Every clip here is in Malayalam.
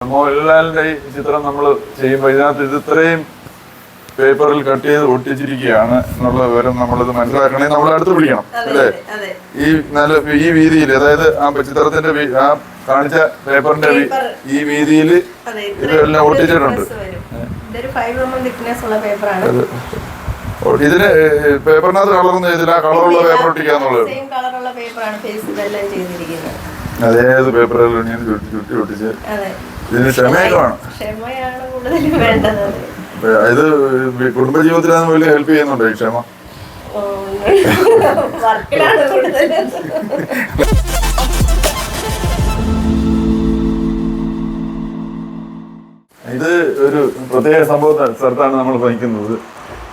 മോഹൻലാലിന്റെ ഈ ചിത്രം നമ്മൾ ചെയ്യുമ്പോൾ ഇതിനകത്ത് ഇത് ഇത്രയും പേപ്പറിൽ കട്ട് ചെയ്ത് ഒട്ടിച്ചിരിക്കുകയാണ് എന്നുള്ള വിവരം നമ്മളിത് മനസ്സിലാക്കണമെങ്കിൽ നമ്മൾ അടുത്ത് പിടിക്കണം അല്ലേ? ഈ വീതിയിൽ, അതായത് ആ ചിത്രത്തിന്റെ ആ കാണിച്ച പേപ്പറിന്റെ ഈ വീതിയിൽ ഇതെല്ലാം ഒട്ടിച്ചിട്ടുണ്ട്. ഇതിന് പേപ്പറിനകത്ത് കളറൊന്നും ചെയ്തില്ല, കളറുള്ള പേപ്പർ ഒട്ടിക്കാന്നുള്ളത്. അതേത് പേപ്പറുകൾ ഞാൻ ചുറ്റി ഒട്ടിച്ച് ഇതിന് ക്ഷമയൊക്കെ വേണം. ഇത് കുടുംബജീവിതത്തിലാണ് വലിയ ഹെൽപ്പ് ചെയ്യുന്നുണ്ടോ ഈ ക്ഷമ? ഇത് ഒരു പ്രത്യേക സ്ഥലത്താണ് നമ്മൾ പഠിക്കുന്നത്.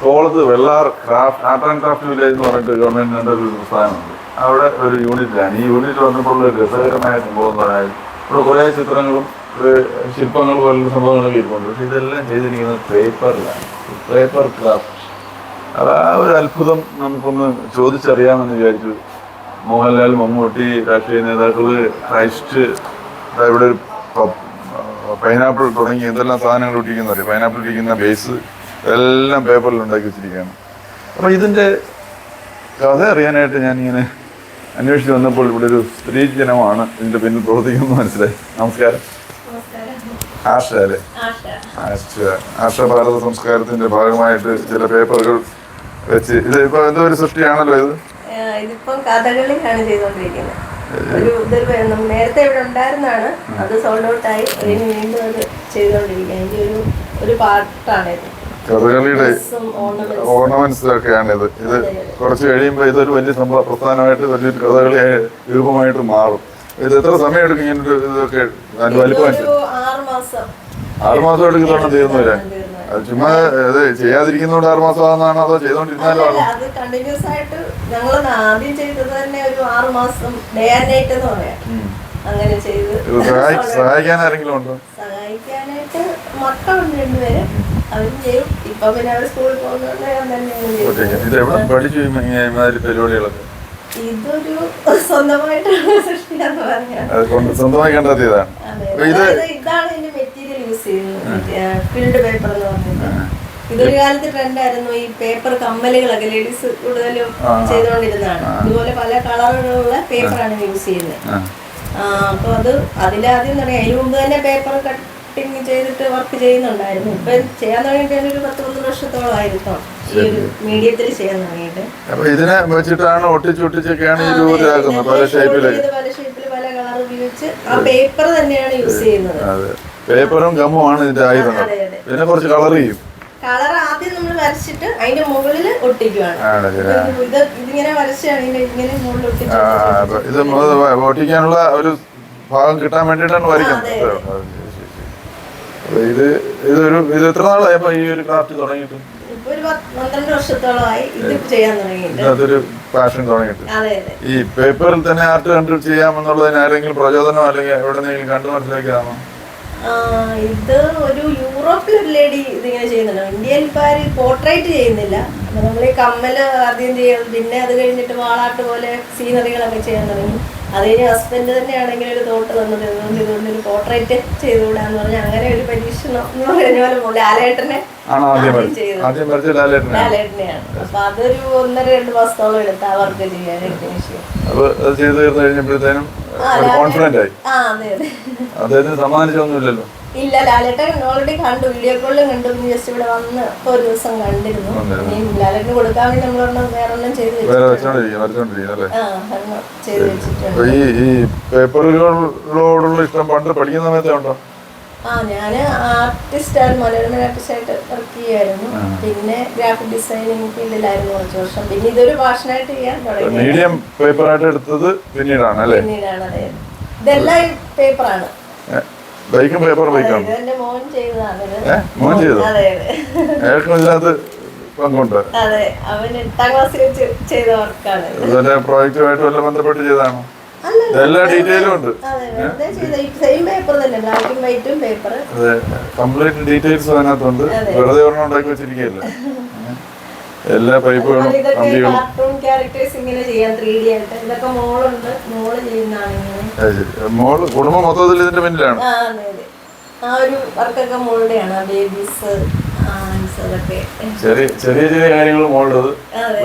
കോളത്ത് Vellar art and craft village എന്ന് പറഞ്ഞിട്ട് ഗവൺമെന്റിന്റെ ഒരു സ്ഥാനമുണ്ട്. അവിടെ ഒരു യൂണിറ്റിലാണ്. ഈ യൂണിറ്റ് വന്നപ്പോൾ ഒരു രസകരമായ സംഭവം എന്ന് പറഞ്ഞാൽ ഇവിടെ കുറേ ചിത്രങ്ങളും ശില്പങ്ങൾ പോലുള്ള സംഭവങ്ങളൊക്കെ ഇരിപ്പുണ്ട്. പക്ഷെ ഇതെല്ലാം ചെയ്തിരിക്കുന്നത് പേപ്പറിലാണ്, പേപ്പർ ക്രാഫ്റ്റ്. അത് ആ ഒരു അത്ഭുതം നമുക്കൊന്ന് ചോദിച്ചറിയാമെന്ന് വിചാരിച്ചു. മോഹൻലാൽ, മമ്മൂട്ടി, രാഷ്ട്രീയ നേതാക്കള്, ക്രൈസ്റ്റ്, ഇവിടെ ഒരു പൈനാപ്പിൾ തുടങ്ങി എന്തെല്ലാം സാധനങ്ങൾ ഇട്ടിരിക്കുന്നത്. പൈനാപ്പിൾ ഇരിക്കുന്ന ബേസ് എല്ലാം പേപ്പറിൽ ഉണ്ടാക്കി വെച്ചിരിക്കുകയാണ്. അപ്പം ഇതിൻ്റെ കഥ അറിയാനായിട്ട് ഞാനിങ്ങനെ അന്വേഷിച്ച് വന്നപ്പോൾ ഇവിടെ ഒരു സ്ത്രീ ജനമാണ് ഇതിൻ്റെ പിന്നിൽ പ്രവർത്തിക്കുന്നത് മനസ്സിലായി. നമസ്കാരം. ആഷ അല്ലേ? ആഷ ഭാരത സംസ്കാരത്തിന്റെ ഭാഗമായിട്ട് ചില പേപ്പറുകൾ വെച്ച് ഇത് ഇപ്പൊ എന്തോ ഒരു സൃഷ്ടിയാണല്ലോ ഇത്. ഇതിപ്പം കഥകളിയാണ് ചെയ്തോണ്ടിരിക്കുന്നത്. നേരത്തെ ഇവിടെ ഉണ്ടായിരുന്നാണ്, അത് സോൾഡ് ഔട്ട് ആയി. വീണ്ടും അത് ചെയ്തോണ്ടിരിക്കുക. ഒരു പാർട്ടാണ് ഇത്. കഥകളിയുടെ ഓർണമെന്റ്സ് ഒക്കെയാണിത്. ഇത് കുറച്ച് കഴിയുമ്പോൾ ഇതൊരു വലിയ പ്രസ്ഥാനമായിട്ട് വലിയൊരു കഥകളി രൂപമായിട്ട് മാറും. ഇത് എത്ര സമയം എടുക്കും ഇങ്ങനെ ഇതൊക്കെ വലിപ്പം? 6 മാസം എടുക്കുന്നതാണ് തീർന്നു വരാൻ. അത് ചുമ്മാ ഇത് ചെയ്യാതിരിക്കുന്നതുകൊണ്ട് 6 മാസം ആണെന്നാണോ അതോ ചെയ്തോണ്ടിരുന്നാലോ? അത് കണ്ടിന്യൂസ് ആയിട്ട് ഞങ്ങൾ ആദ്യം ചെയ്തത് തന്നെ ഒരു 6 മാസം ഡേ ആൻഡ് നൈറ്റ് എന്ന് പറയാം. അങ്ങനെ ചെയ്ത് സഹായിക്കാൻ ആരെങ്കിലും ഉണ്ടോ? സഹായിക്കാനായിട്ട് മക്കളുണ്ട് 2 പേര്. അവരും ചെയ്യും. ഇപ്പൊ പിന്നെ അവർ സ്കൂളിൽ പോകുന്നതുകൊണ്ട് ഞാൻ തന്നെ പഠിച്ചു പരിപാടികളൊക്കെ. ഇതൊരു സ്വന്തമായിട്ടുള്ള സൃഷ്ടിയാന്ന് പറഞ്ഞാൽ സ്വന്തമായി കണ്ടെത്തിയതാണ്. ഇതാണ് ഇതിന്റെ മെറ്റീരിയൽ യൂസ് ചെയ്യുന്നത്, ഫിൽഡ് പേപ്പർ എന്ന് പറഞ്ഞിട്ട്. ഇതൊരു കാലത്ത് ട്രെൻഡായിരുന്നു. ഈ പേപ്പർ കമ്മലുകളൊക്കെ ലേഡീസ് കൂടുതലും ചെയ്തുകൊണ്ടിരുന്നതാണ്. ഇതുപോലെ പല കളറുകളുള്ള പേപ്പറാണ് യൂസ് ചെയ്യുന്നത്. അപ്പൊ അതിലാദ്യം തുടങ്ങി. അതിന് മുമ്പ് തന്നെ പേപ്പർ കട്ടിങ് ചെയ്തിട്ട് വർക്ക് ചെയ്യുന്നുണ്ടായിരുന്നു. ഇപ്പൊ ചെയ്യാൻ തുടങ്ങിയിട്ട് ഒരു 10-12 വർഷത്തോളമായിരുന്നു ഈ ഒരു മീഡിയത്തിൽ ചെയ്യാൻ തുടങ്ങിയിട്ട്. അപ്പൊ ഇതിനെ വെച്ചിട്ടാണ് ഒട്ടിച്ചൊട്ടിച്ചൊക്കെയാണ് ഈ രൂപത്തിലാക്കുന്നത്. പല ഷേപ്പില് പല കളർ ഉപയോഗിച്ച് ആ പേപ്പർ തന്നെയാണ് യൂസ് ചെയ്യുന്നത്. പേപ്പറും ഗമ്മുമാണ് ഇതിന്റെ ആയുധങ്ങൾ. പിന്നെ കുറച്ച് കളർ ചെയ്യും. കളർ ആദ്യം നമ്മൾ വരച്ചിട്ട് അതിന്റെ മുകളിൽ ഒട്ടിക്കുവാണ്. ഇതിങ്ങനെ വരച്ചാണ് ഇങ്ങനെ മുകളിൽ ഒട്ടിച്ചു. ഇത് ഒട്ടിക്കാനുള്ള ഒരു ഭാഗം കിട്ടാൻ വേണ്ടിയിട്ടാണ് വരയ്ക്കുന്നത്. ഇത് എത്ര നാളായപ്പോ ഈ ഒരു ക്രാഫ്റ്റ് തുടങ്ങിയിട്ട്? ഒരു 12 വർഷത്തോളമായി ഇത് ചെയ്യാൻ തുടങ്ങിയിട്ട്. അതൊരു പാഷൻ തുടങ്ങിയിട്ട്. ഈ പേപ്പറിൽ തന്നെ ആർട്ട് കണ്ടു ചെയ്യാമെന്നുള്ളതിന് ആരെങ്കിലും പ്രചോദനം അല്ലെങ്കിൽ എവിടെന്നെങ്കിലും കണ്ടു മനസ്സിലാക്കിയതാണോ? ഇത് ഒരു യൂറോപ്പിലൊരു ലേഡി ഇതിങ്ങനെ ചെയ്യുന്നുണ്ട്. ഇന്ത്യയിൽ ഇപ്പൊ ആരും പോർട്രേറ്റ് ചെയ്യുന്നില്ല. അപ്പൊ നമ്മൾ ഈ കമ്മല് ആദ്യം ചെയ്യുന്നത്, പിന്നെ അത് കഴിഞ്ഞിട്ട് വാളാട്ട് പോലെ സീനറികളൊക്കെ ചെയ്യാൻ തുടങ്ങി. അത് കഴിഞ്ഞ് ഹസ്ബൻഡ് തന്നെയാണെങ്കിൽ ഒരു തോട്ട് തന്നത് ഇതുകൊണ്ട് ഒരു പോർട്രേറ്റ് ചെയ്തുകൂടാന്ന് പറഞ്ഞാൽ അങ്ങനെ ഒരു പരീക്ഷണം എന്ന് പറഞ്ഞ പോലെ ലാലേട്ടനെ ലാലേട്ടനെയാണ്. അപ്പൊ അതൊരു 1.5-2 മാസത്തോളം എടുത്ത് ആ വർക്ക് ചെയ്യാനായിട്ട്. ഇല്ല, ലാലേട്ടൻ ഓൾറെഡി കണ്ടു, വീഡിയോ കോളിലും കണ്ടു. ജസ്റ്റ് ഇവിടെ വന്ന് ഒരു ദിവസം കണ്ടിരുന്നു. ലാലേട്ടന് കൊടുക്കാൻ വേണ്ടി നമ്മളൊന്നും വേറൊന്നും ചെയ്ത് വെച്ചിട്ടുണ്ട്. ഈ പേപ്പറുകളോടുള്ള ഇഷ്ടം പണ്ട് പഠിക്കുന്ന സമയത്തുണ്ടോ? ഞാന് ആർട്ടിസ്റ്റാണ്, മനോരമ ആർട്ടിസ്റ്റായിട്ട് വർക്ക് ചെയ്യായിരുന്നു. പിന്നെ ഗ്രാഫിക് ഡിസൈനിങ് ഫീൽഡിലായിരുന്നു കുറച്ച് വർഷം. പിന്നെ ഇതൊരു പാഷനായിട്ട് ചെയ്യാൻ തുടങ്ങി. മീഡിയം പേപ്പറായിട്ട് എടുത്തത് പിന്നീടാണ് അല്ലേ? പിന്നീടാണ്. അതെ, ഇതെല്ലാം ഈ പേപ്പറാണ്. ബൈക്കും പേപ്പർ ബൈക്കാണ്. എന്റെ മോൻ ചെയ്തതാണ്. മോൻ ചെയ്തു? അതെ, ഇതിനകത്ത് പങ്കുണ്ട്. അതെ, അവൻ 8ാം ക്ലാസ്സിൽ വെച്ച് ചെയ്ത വർക്കാണ്. പ്രോജക്റ്റുമായിട്ട് വല്ല ബന്ധപ്പെട്ട് ചെയ്തതാണോ? എല്ലാ ഡീറ്റെയിലും ഉണ്ട്. കംപ്ലീറ്റ് ഡീറ്റെയിൽസ് അതിനകത്തുണ്ട്. വെറുതെ ഒരെണ്ണം ഉണ്ടാക്കി വെച്ചിരിക്കുകയല്ല. എല്ലാ പൈപ്പുകളും മോള് കുടുംബം മൊത്തത്തിൽ ഇതിന്റെ പിന്നിലാണ്. ആ ഒരു വർക്കൊക്കെ മോളുടെയാണ്, ബേബീസ് അതൊക്കെ. ചെറിയ ചെറിയ കാര്യങ്ങൾ മോളുടേത്,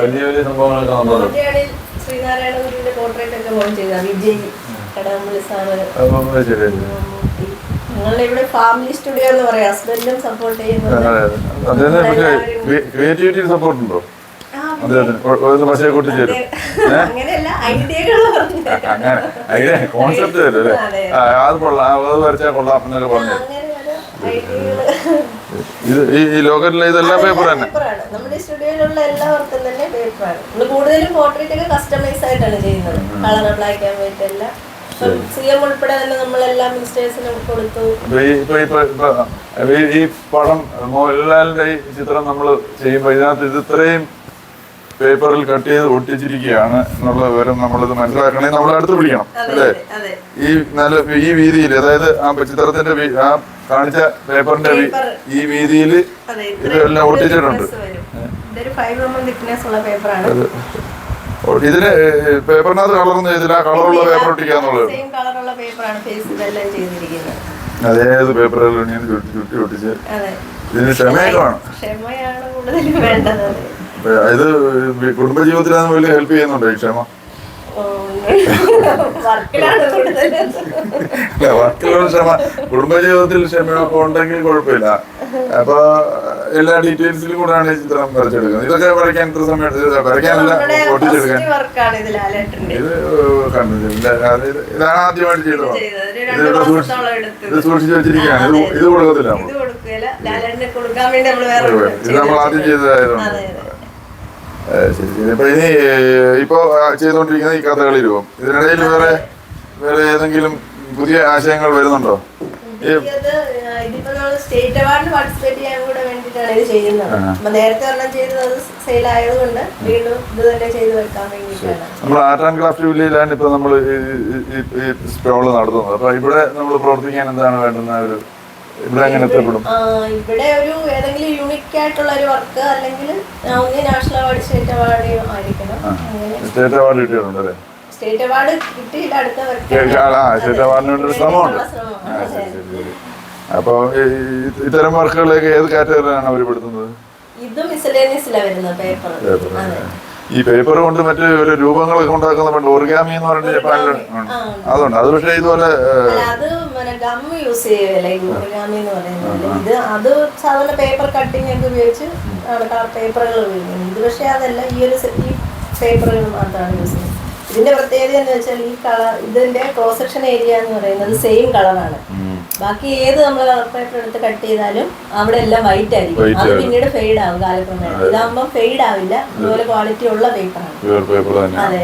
വലിയ വലിയ സംഭവങ്ങളൊക്കെ നമ്മളത്. ശ്രീനാരായണ ഗുരുവിന്റെ പോർട്രേറ്റ് ഒക്കെ മോൾ ചെയ്ത വിജയ് കടകംപള്ളി സാറ്. ഞങ്ങളുടെ ഇവിടെ ഫാമിലി സ്റ്റുഡിയോ എന്ന് പറയാം, ഹസ്ബൻഡും സപ്പോർട്ട് ചെയ്യുന്നത്. ക്രിയേറ്റിവിറ്റി സപ്പോർട്ട് ഉണ്ടോ? അങ്ങനെയല്ല, ഐഡിയകൾ അങ്ങനെ കോൺസെപ്റ്റ് തരും അല്ലേ? അത് കൊള്ളാം, അത് വരച്ചാൽ കൊള്ളാം എന്നൊക്കെ പറഞ്ഞു. ഇത് ഈ ലോക്കലിലെ ഇതെല്ലാം പേപ്പർ തന്നെ. നമ്മുടെ സ്റ്റുഡിയോയിലുള്ള എല്ലാ വർക്കും തന്നെ പേപ്പറാണ്. നമ്മൾ കൂടുതലും പോർട്രേറ്റ് ഒക്കെ കസ്റ്റമൈസ് ആയിട്ടാണ് ചെയ്യുന്നത്. കളർ ബ്ലാക്ക് ആൻഡ് വൈറ്റ് എല്ലാം CM ഉൾപ്പെടെ തന്നെ നമ്മളെല്ലാം മിനിസ്റ്റേഴ്സിനും കൊടുത്തു. ഈ പടം മോഹൻലാലിന്റെ ഈ ചിത്രം നമ്മൾ ചെയ്യുമ്പോൾ ഇതിനകത്ത് ഇത് ഇത്രയും പേപ്പറിൽ കട്ട് ചെയ്ത് ഒട്ടിച്ചിരിക്കുകയാണ് എന്നുള്ള വിവരം നമ്മളിത് മനസ്സിലാക്കണമെങ്കിൽ നമ്മൾ അടുത്ത് പിടിക്കണം അല്ലേ? ഈ വീതിയിൽ, അതായത് ആ ചിത്രത്തിന്റെ ആ കാണിച്ച പേപ്പറിന്റെ ഈ വീതിയിൽ ഇതെല്ലാം ഒട്ടിച്ചിട്ടുണ്ട്. ഇതിന് പേപ്പറിനകത്ത് കളറൊന്നും ചെയ്തില്ല, കളറുള്ള പേപ്പർ ഒട്ടിക്കാന്നുള്ളത്. അതേത് പേപ്പറുകൾ ചുറ്റി ഒട്ടിച്ച് ഇതിന് ക്ഷമയൊക്കെ വേണം. ഇത് കുടുംബജീവിതത്തിലാണ് വലിയ ഹെൽപ്പ് ചെയ്യുന്നുണ്ടോ ഈ ക്ഷമ? വർക്കിലുള്ള ക്ഷമ, കുടുംബജീവിതത്തിൽ ക്ഷമ ഉണ്ടെങ്കിൽ കുഴപ്പമില്ല. അപ്പൊ എല്ലാ ഡീറ്റെയിൽസിലും കൂടെയാണ് ഈ ചിത്രം വരച്ചെടുക്കുന്നത്. ഇതൊക്കെ വരയ്ക്കാൻ ഇത്ര സമയം, വരയ്ക്കാനല്ല ഒട്ടിച്ചെടുക്കാൻ. ഇത് കണ്ടില്ല, ഇതാണ് ആദ്യമായിട്ട് ചെയ്തത്. ഇത് സൂക്ഷിച്ചു വെച്ചിരിക്കുകയാണ്. ഇത് കൊടുക്കത്തില്ല, ഇത് നമ്മൾ ആദ്യം ചെയ്തതായതുകൊണ്ട്. ശരി ശരി. അപ്പൊ ഇനി ഇപ്പൊ ചെയ്തുകൊണ്ടിരിക്കുന്ന ഈ കഥകളി രൂപം, ഇതിനിടയിൽ വേറെ ഏതെങ്കിലും പുതിയ ആശയങ്ങൾ വരുന്നുണ്ടോ? സ്റ്റേറ്റ് അവാർഡിന് പാർട്ടിസിപ്പേറ്റ് ചെയ്യാൻ കൂടെ വേണ്ടിയിട്ടാണ് ഇത് ചെയ്യുന്നത്. നേരത്തെ ഒരെണ്ണം ചെയ്തത് സെയിൽ ആയതുകൊണ്ട് വീണ്ടും ഇത് തന്നെ ചെയ്ത് വെക്കാൻ വേണ്ടിയിട്ടാണ്. നമ്മൾ ആർട്ട് ആൻഡ് ക്രാഫ്റ്റ് വില്ലേജിലാണ് ഇപ്പൊ നമ്മൾ ഈ സ്റ്റാള് നടത്തുന്നത്. അപ്പൊ ഇവിടെ നമ്മൾ പ്രവർത്തിക്കാൻ എന്താണ് വേണ്ടുന്ന ഒരു ഇവിടെ എങ്ങനെ എത്തപ്പെടും? ഇവിടെ ഒരു ഏതെങ്കിലും യൂണിക് ആയിട്ടുള്ള ഒരു വർക്ക്, അല്ലെങ്കിൽ നാഷണൽ അവാർഡ്, സ്റ്റേറ്റ് അവാർഡ് ആയിരിക്കണം. സ്റ്റേറ്റ് അവാർഡ് കിട്ടിയിട്ടുണ്ട് അല്ലേ? സ്റ്റേറ്റ് അവാർഡ് കിട്ടിയില്ല, അടുത്ത സ്റ്റേറ്റ് അവാർഡിന് വേണ്ടി ഒരു ശ്രമമുണ്ട്. അപ്പൊ ഇത്തരം വർക്കുകളൊക്കെ ഏത് കാറ്റഗറിയാണ് അവർ പെടുത്തുന്നത്? ഇത് മിസലേനിയസിലാണ് വരുന്നത് പേപ്പർ. ഈ പേപ്പർ കൊണ്ട് മറ്റു ഒരു രൂപങ്ങളൊക്കെ ഉണ്ടാക്കുന്ന ഓർഗാമി എന്ന് പറഞ്ഞിട്ട് ജപ്പാനിൽ അതുണ്ട്. അത് പക്ഷേ ഇതുപോലെ അത് ഗം യൂസ് ചെയ്യല്ലേ ഓർഗാമി എന്ന് പറയുന്നത്. ഇത് അത് സാധാരണ പേപ്പർ കട്ടിങ് ഒക്കെ ഉപയോഗിച്ച് പേപ്പറുകൾ ഉപയോഗിക്കുന്നത്. ഇത് പക്ഷേ അതല്ല, ഈ പേപ്പറുകൾ മാത്രമാണ് യൂസ് ചെയ്യുന്നത്. ഇതിന്റെ പ്രത്യേകത എന്ന് വെച്ചാൽ ഈ കളർ, ഇതിന്റെ ക്രോസ് സെക്ഷൻ ഏരിയ എന്ന് പറയുന്നത് സെയിം കളറാണ്. ബാക്കി ഏത് നമ്മൾ കളർ പേപ്പർ എടുത്ത് കട്ട് ചെയ്താലും അവിടെ എല്ലാം വൈറ്റ് ആയിരിക്കും. അത് പിന്നീട് ഫെയ്ഡ് ആവും കാലക്രമേണ. ഇതാകുമ്പോൾ ഫെയ്ഡ് ആവില്ല, അതുപോലെ ക്വാളിറ്റി ഉള്ള പേപ്പറാണ്. അതെ,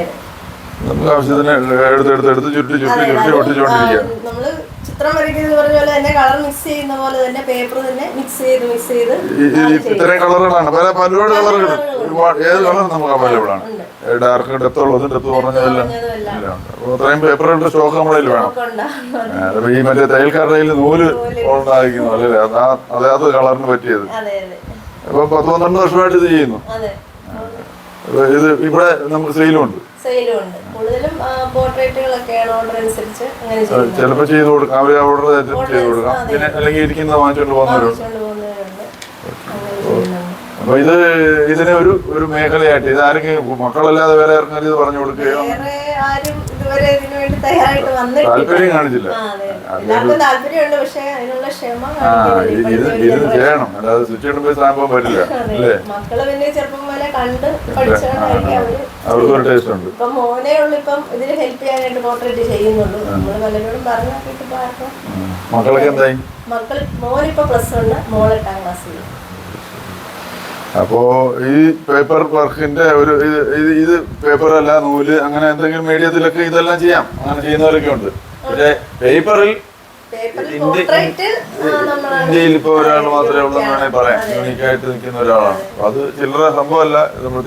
നമ്മള് ചിത്രം വരയ്ക്കുന്നത് പറഞ്ഞ പോലെ തന്നെ കളർ മിക്സ് ചെയ്യുന്ന പോലെ തന്നെ പേപ്പർ തന്നെ മിക്സ് ചെയ്ത് ഇത്രയും കളറുകളാണ്. പലപാട് കളറുകൾ, ഏത് കളർ നമുക്ക് അവൈലബിൾ ആണ്. ഡാർക്ക്, ഡെപ്ത് ഉള്ളതും ഡെപ്ത് കുറഞ്ഞതെല്ലാം അത്രയും പേപ്പറുകളുടെ സ്റ്റോക്ക് നമ്മുടെ കയ്യിൽ വേണം. ഈ മറ്റേ തയ്യൽക്കാരുടെ നൂല് ഉണ്ടായിരിക്കുന്നു അല്ലേ, അതായത് കളറിന് പറ്റിയത്. അപ്പൊ 10-12 വർഷമായിട്ട് ഇത് ചെയ്യുന്നു. ഇത് ഇവിടെ നമുക്ക് സെയിലുണ്ട്. ചിലപ്പോ ചെയ്ത് കൊടുക്കാം, അവര് ഓർഡർ ചെയ്ത് കൊടുക്കാം. പിന്നെ അല്ലെങ്കിൽ ഇരിക്കുന്നത് വാങ്ങിച്ചോണ്ട് പോകുന്നവരുണ്ട്. അപ്പൊ ഇതിനെ ഒരു മേഖലയായിട്ട് ഇത് ആരെങ്കിലും മക്കളല്ലാതെ വേറെ ആർക്കും ഇത് പറഞ്ഞു കൊടുക്കുകയോ താല്പര്യം കാണിച്ചില്ല. ഇത് ചെയ്യണം, അല്ലാതെ സ്വിച്ച് ഇടുമ്പോ സാധനം വരില്ല അല്ലേ? അവർക്കൊരു ടേസ്റ്റ് ഉണ്ട്. മക്കളൊക്കെ എന്തായി? അപ്പോ ഈ പേപ്പർ വർക്കിന്റെ ഒരു ഇത് പേപ്പർ അല്ല, നൂല്, അങ്ങനെ എന്തെങ്കിലും മീഡിയത്തിലൊക്കെ ഇതെല്ലാം ചെയ്യാം. അങ്ങനെ ചെയ്യുന്നവരൊക്കെ ഉണ്ട്. പക്ഷെ പേപ്പറിൽ ഇന്ത്യയിൽ ഇപ്പൊ ഒരാൾ മാത്രമേ ഉള്ളൂ എന്ന് വേണമെങ്കിൽ പറയാം. യൂണിക്കായിട്ട് നിൽക്കുന്ന ഒരാളാണ്. അത് ചില്ലറ സംഭവമല്ല. നമ്മൾ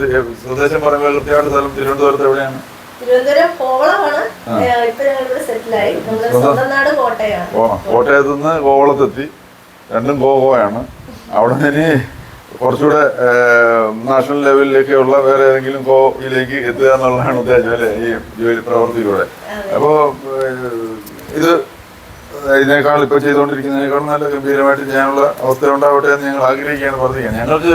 സ്വദേശം പറയുമ്പോൾ കൃത്യമായിട്ട് സ്ഥലം തിരുവനന്തപുരത്ത് എവിടെയാണ്? കോട്ടയത്ത് നിന്ന് കോവളത്തെത്തി. രണ്ടും ഗോവയാണ്. അവിടെ നിന്ന് കുറച്ചുകൂടെ നാഷണൽ ലെവലിലേക്കുള്ള വേറെ ഏതെങ്കിലും കോയിലേക്ക് എത്തുക എന്നുള്ളതാണ് ഉദ്ദേശം അല്ലേ ഈ ജോലി പ്രവർത്തിയിലൂടെ. അപ്പോൾ ഇത് ഇതിനേക്കാൾ ഇപ്പോൾ ചെയ്തുകൊണ്ടിരിക്കുന്നതിനേക്കാൾ നല്ല ഗംഭീരമായിട്ട് ചെയ്യാനുള്ള അവസ്ഥ ഉണ്ടാവട്ടെ എന്ന് ഞങ്ങൾ ആഗ്രഹിക്കുകയാണ്, പ്രാർത്ഥിക്കുകയാണ്. ഞങ്ങൾക്ക്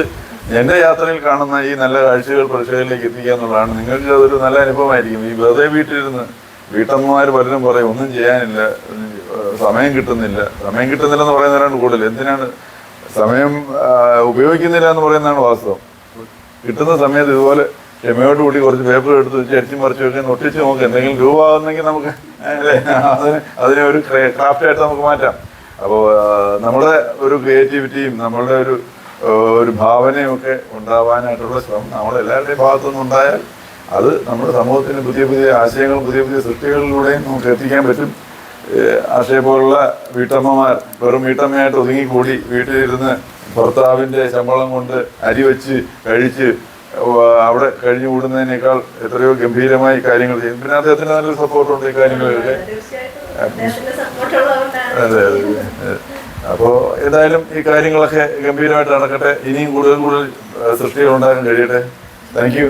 എൻ്റെ യാത്രയിൽ കാണുന്ന ഈ നല്ല കാഴ്ചകൾ പ്രേക്ഷകരിലേക്ക് എത്തിക്കുക എന്നുള്ളതാണ്. നിങ്ങൾക്ക് അതൊരു നല്ല അനുഭവമായിരിക്കും. ഈ വെറുതെ വീട്ടിലിരുന്ന് വീട്ടമ്മമാർ പലരും പറയും ഒന്നും ചെയ്യാനില്ല, സമയം കിട്ടുന്നില്ല എന്ന് പറയുന്നവരാണ് കൂടുതൽ. എന്തിനാണ് സമയം ഉപയോഗിക്കുന്നില്ല എന്ന് പറയുന്നതാണ് വാസ്തവം. കിട്ടുന്ന സമയത്ത് ഇതുപോലെ ക്ഷമയോടുകൂടി കുറച്ച് പേപ്പർ എടുത്ത് വെച്ച് അരിച്ചും മറിച്ച് വെക്കാൻ ഒട്ടിച്ച് നോക്കുക. എന്തെങ്കിലും രൂപ ആകുന്നെങ്കിൽ നമുക്ക് അതിനെ ഒരു ക്രാഫ്റ്റായിട്ട് നമുക്ക് മാറ്റാം. അപ്പോൾ നമ്മുടെ ഒരു ക്രിയേറ്റിവിറ്റിയും നമ്മളുടെ ഒരു ഭാവനയും ഒക്കെ ഉണ്ടാവാനായിട്ടുള്ള ശ്രമം നമ്മളെല്ലാവരുടെയും ഭാഗത്തുനിന്ന് ഉണ്ടായാൽ അത് നമ്മുടെ സമൂഹത്തിന് പുതിയ പുതിയ ആശയങ്ങളും പുതിയ പുതിയ സൃഷ്ടികളിലൂടെയും നമുക്ക് എത്തിക്കാൻ പറ്റും. ആശയെ പോലുള്ള വീട്ടമ്മമാർ വെറും വീട്ടമ്മയായിട്ട് ഒതുങ്ങിക്കൂടി വീട്ടിലിരുന്ന് ഭർത്താവിൻ്റെ ശമ്പളം കൊണ്ട് അരി വെച്ച് കഴിച്ച് അവിടെ കഴിഞ്ഞു കൂടുന്നതിനേക്കാൾ എത്രയോ ഗംഭീരമായി കാര്യങ്ങൾ ചെയ്യും. പിന്നെ അദ്ദേഹത്തിന് നല്ലൊരു സപ്പോർട്ടുണ്ട് ഈ കാര്യങ്ങളിലൊക്കെ. അതെ അതെ. അപ്പോൾ ഏതായാലും ഈ കാര്യങ്ങളൊക്കെ ഗംഭീരമായിട്ട് നടക്കട്ടെ. ഇനിയും കൂടുതൽ സൃഷ്ടികൾ ഉണ്ടാക്കാൻ കഴിയട്ടെ. Thank you.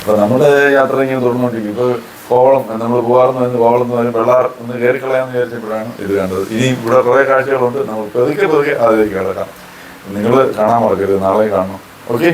അപ്പോൾ നമ്മുടെ യാത്ര ഇങ്ങനെ തുടർന്നുകൊണ്ടിരിക്കും. ഇപ്പോൾ കോവളം നമ്മൾ പോകാറുന്ന് വന്ന് കോവളം എന്ന് പറഞ്ഞ് വെള്ളാർ ഒന്ന് കയറിക്കളയാന്ന് വിചാരിച്ചപ്പോഴാണ് ഇത് കണ്ടത്. ഇനി ഇവിടെ കുറേ കാഴ്ചകളുണ്ട്. നമ്മൾ പതുക്കെ അതിലേക്ക് കിടക്കാം. നിങ്ങൾ കാണാൻ മറക്കരുത്. നാളെ കാണണം. ഓക്കെ.